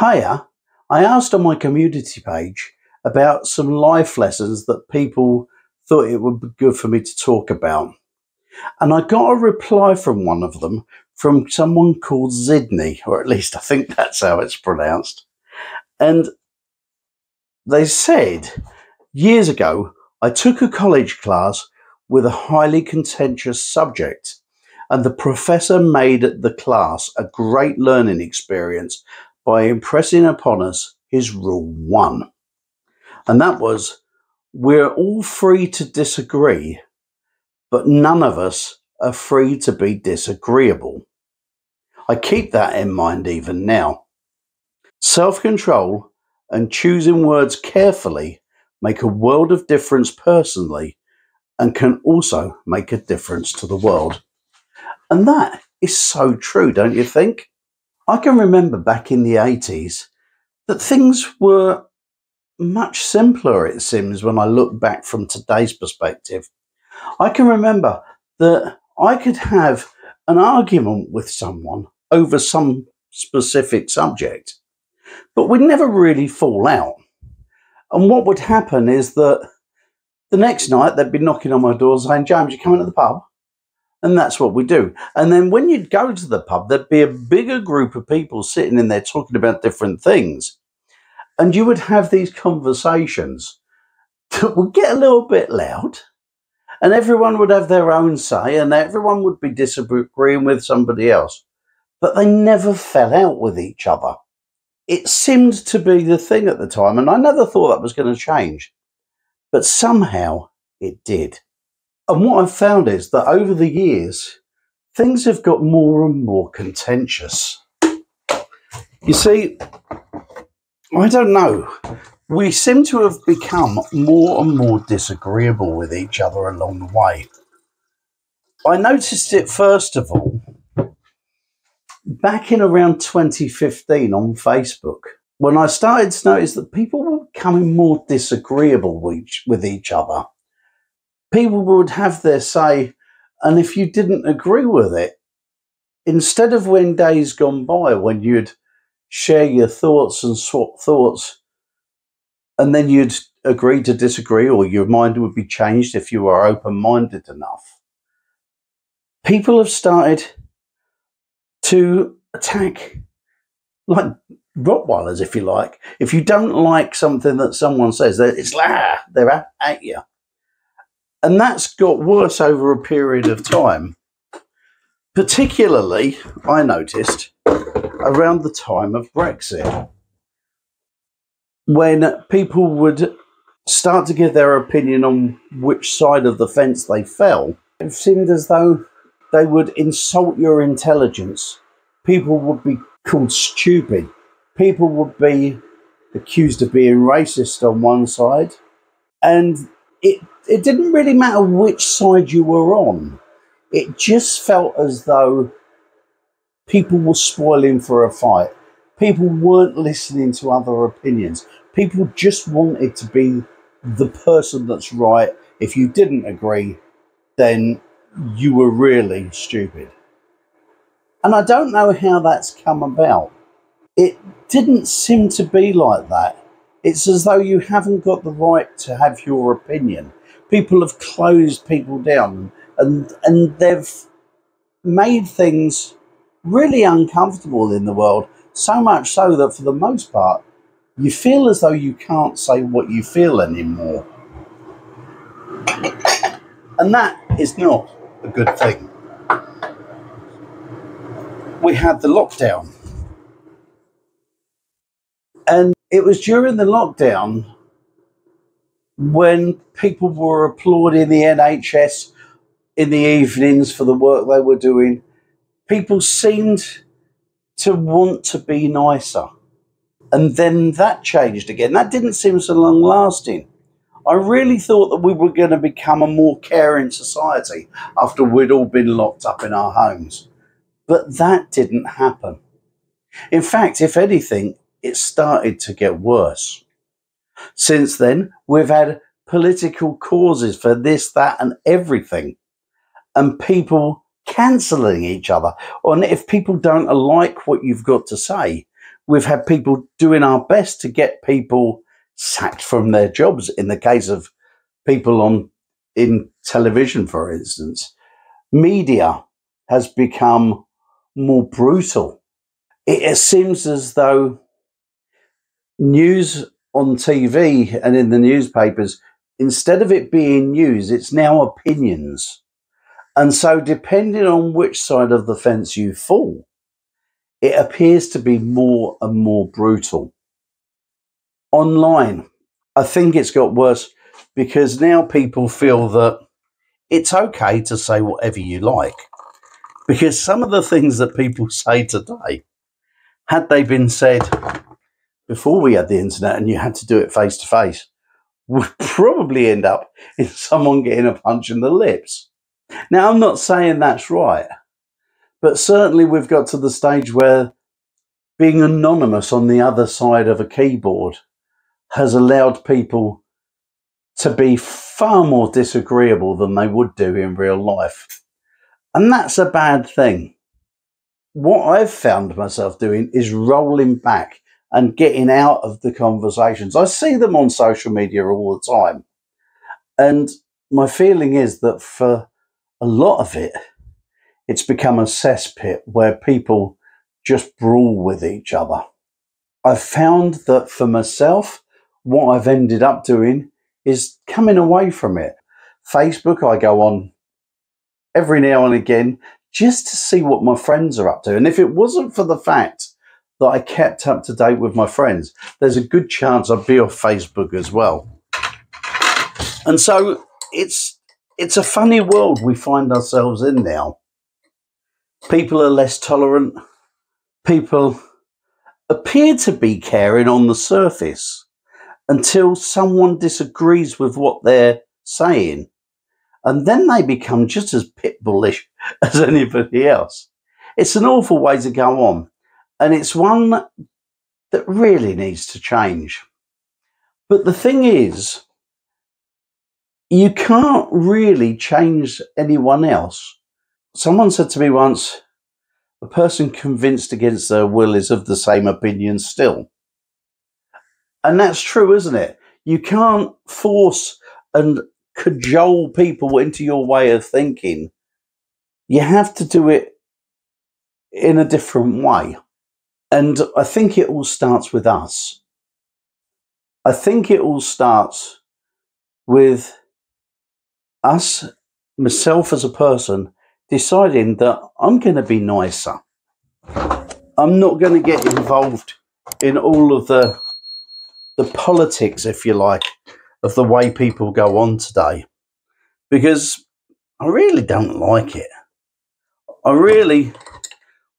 Hiya, I asked on my community page about some life lessons that people thought it would be good for me to talk about. And I got a reply from one of them from someone called Zidney, or at least I think that's how it's pronounced. And they said, years ago, I took a college class with a highly contentious subject, and the professor made the class a great learning experience by impressing upon us his rule one. And that was, we're all free to disagree, but none of us are free to be disagreeable. I keep that in mind even now. Self-control and choosing words carefully make a world of difference personally and can also make a difference to the world. And that is so true, don't you think? I can remember back in the 80s that things were much simpler, it seems, when I look back from today's perspective. I can remember that I could have an argument with someone over some specific subject, but we'd never really fall out. And what would happen is that the next night they'd be knocking on my door saying, "James, you coming to the pub?" And that's what we do. And then when you'd go to the pub, there'd be a bigger group of people sitting in there talking about different things. And you would have these conversations that would get a little bit loud, and everyone would have their own say, and everyone would be disagreeing with somebody else. But they never fell out with each other. It seemed to be the thing at the time, and I never thought that was going to change. But somehow it did. And what I've found is that over the years, things have got more and more contentious. You see, I don't know. We seem to have become more and more disagreeable with each other along the way. I noticed it, first of all, back in around 2015 on Facebook, when I started to notice that people were becoming more disagreeable with each other. People would have their say, and if you didn't agree with it, instead of when days gone by when you'd share your thoughts and swap thoughts, and then you'd agree to disagree, or your mind would be changed if you were open-minded enough, people have started to attack like Rottweilers, if you like. If you don't like something that someone says, it's they're at you. And that's got worse over a period of time. Particularly, I noticed, around the time of Brexit, when people would start to give their opinion on which side of the fence they fell. It seemed as though they would insult your intelligence. People would be called stupid. People would be accused of being racist on one side. And it didn't really matter which side you were on. It just felt as though people were spoiling for a fight. People weren't listening to other opinions. People just wanted to be the person that's right. If you didn't agree, then you were really stupid. And I don't know how that's come about. It didn't seem to be like that. It's as though you haven't got the right to have your opinion. People have closed people down, and they've made things really uncomfortable in the world, so much so that for the most part, you feel as though you can't say what you feel anymore. And that is not a good thing. We had the lockdown. And it was during the lockdown when people were applauding the NHS in the evenings for the work they were doing. People seemed to want to be nicer. And then that changed again. That didn't seem so long lasting. I really thought that we were going to become a more caring society after we'd all been locked up in our homes. But that didn't happen. In fact, if anything, it started to get worse. Since then, we've had political causes for this, that, and everything. And people cancelling each other. And if people don't like what you've got to say, we've had people doing our best to get people sacked from their jobs. In the case of people in television, for instance, media has become more brutal. It seems as though news on TV and in the newspapers, instead of it being news, it's now opinions. And so depending on which side of the fence you fall, it appears to be more and more brutal. Online, I think it's got worse because now people feel that it's okay to say whatever you like. Because some of the things that people say today, had they been said before we had the internet and you had to do it face to face, would probably end up in someone getting a punch in the lips. Now, I'm not saying that's right, but certainly we've got to the stage where being anonymous on the other side of a keyboard has allowed people to be far more disagreeable than they would do in real life. And that's a bad thing. What I've found myself doing is rolling back and getting out of the conversations. I see them on social media all the time. And my feeling is that for a lot of it, it's become a cesspit where people just brawl with each other. I've found that for myself, what I've ended up doing is coming away from it. Facebook, I go on every now and again just to see what my friends are up to. And if it wasn't for the fact that I kept up to date with my friends, there's a good chance I'd be off Facebook as well. And so it's a funny world we find ourselves in now. People are less tolerant. People appear to be caring on the surface until someone disagrees with what they're saying. And then they become just as pit bullish as anybody else. It's an awful way to go on. And it's one that really needs to change. But the thing is, you can't really change anyone else. Someone said to me once, a person convinced against their will is of the same opinion still. And that's true, isn't it? You can't force and cajole people into your way of thinking. You have to do it in a different way. And I think it all starts with us. I think it all starts with us, myself as a person, deciding that I'm going to be nicer. I'm not going to get involved in all of the politics, if you like, of the way people go on today, because I really don't like it. I really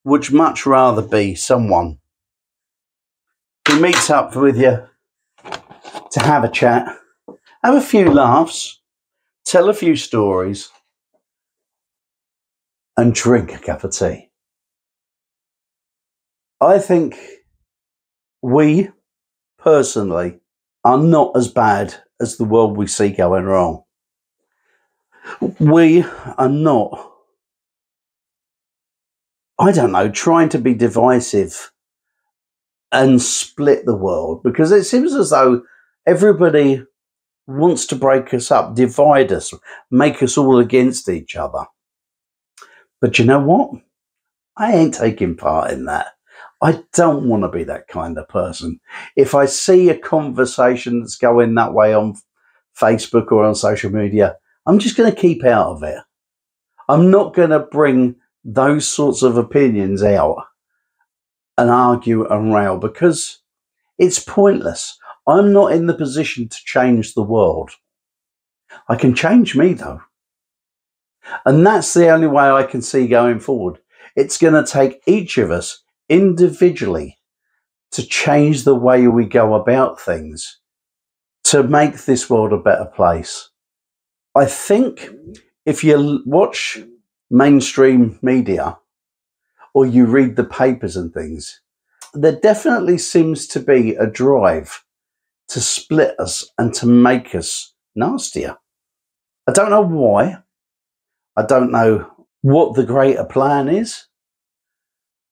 would much rather be someone who meets up with you to have a chat, have a few laughs, tell a few stories, and drink a cup of tea. I think we, personally, are not as bad as the world we see going wrong. We are not, I don't know, trying to be divisive and split the world, because it seems as though everybody wants to break us up, divide us, make us all against each other. But you know what? I ain't taking part in that. I don't want to be that kind of person. If I see a conversation that's going that way on Facebook or on social media, I'm just going to keep out of it. I'm not going to bring those sorts of opinions out and argue and rail, because it's pointless. I'm not in the position to change the world. I can change me, though. And that's the only way I can see going forward. It's going to take each of us individually to change the way we go about things to make this world a better place. I think if you watch mainstream media or you read the papers and things, there definitely seems to be a drive to split us and to make us nastier. I don't know why. I don't know what the greater plan is.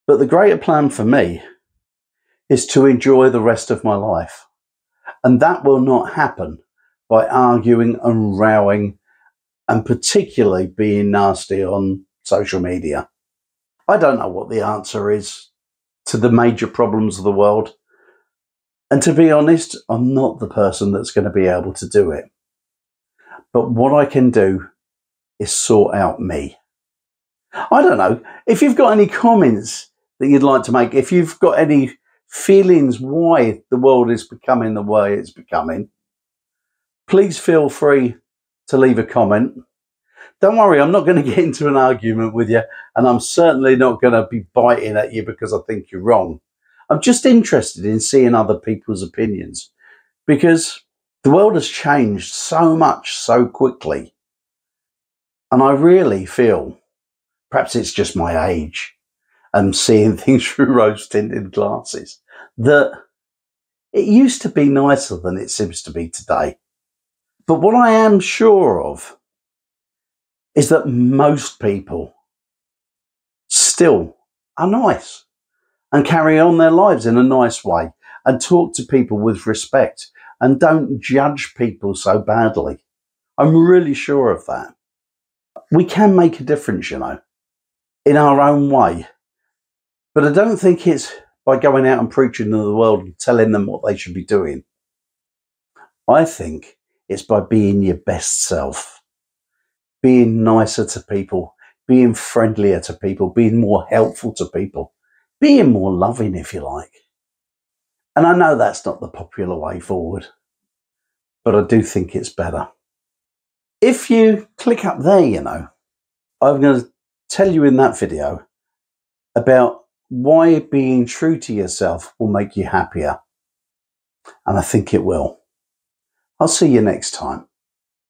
But the greater plan for me is to enjoy the rest of my life. And that will not happen by arguing and rowing and particularly being nasty on social media. I don't know what the answer is to the major problems of the world. And to be honest, I'm not the person that's going to be able to do it. But what I can do is sort out me. I don't know, if you've got any comments that you'd like to make, if you've got any feelings why the world is becoming the way it's becoming, please feel free to leave a comment. Don't worry, I'm not going to get into an argument with you, and I'm certainly not going to be biting at you because I think you're wrong. I'm just interested in seeing other people's opinions, because the world has changed so much so quickly. And I really feel, perhaps it's just my age and seeing things through rose-tinted glasses, that it used to be nicer than it seems to be today. But what I am sure of is that most people still are nice and carry on their lives in a nice way and talk to people with respect and don't judge people so badly. I'm really sure of that. We can make a difference, you know, in our own way. But I don't think it's by going out and preaching to the world and telling them what they should be doing. I think it's by being your best self, being nicer to people, being friendlier to people, being more helpful to people, being more loving, if you like. And I know that's not the popular way forward, but I do think it's better. If you click up there, you know, I'm going to tell you in that video about why being true to yourself will make you happier. And I think it will. I'll see you next time.